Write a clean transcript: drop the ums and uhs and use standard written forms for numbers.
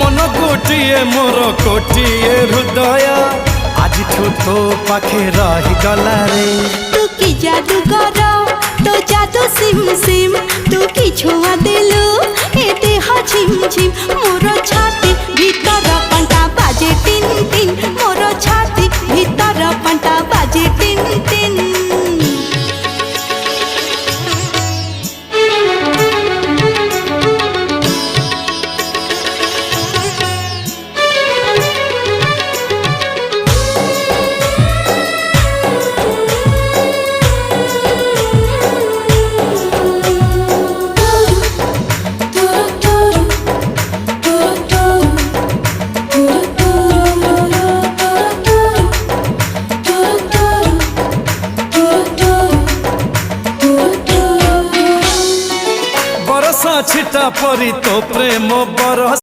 मन गोटिए मोर कोटिए हृदय आज तो पाखे रही गला रे। तू की जादू कर तो जादू सिम सिम तू की छुआ दिलु ए देह झिम झिम मोर छाती भीतर पंटा बाजे टिन टिन मोर छाती भीतर पंटा बाजे टिन टिन। छिटा परी तो प्रेम बरस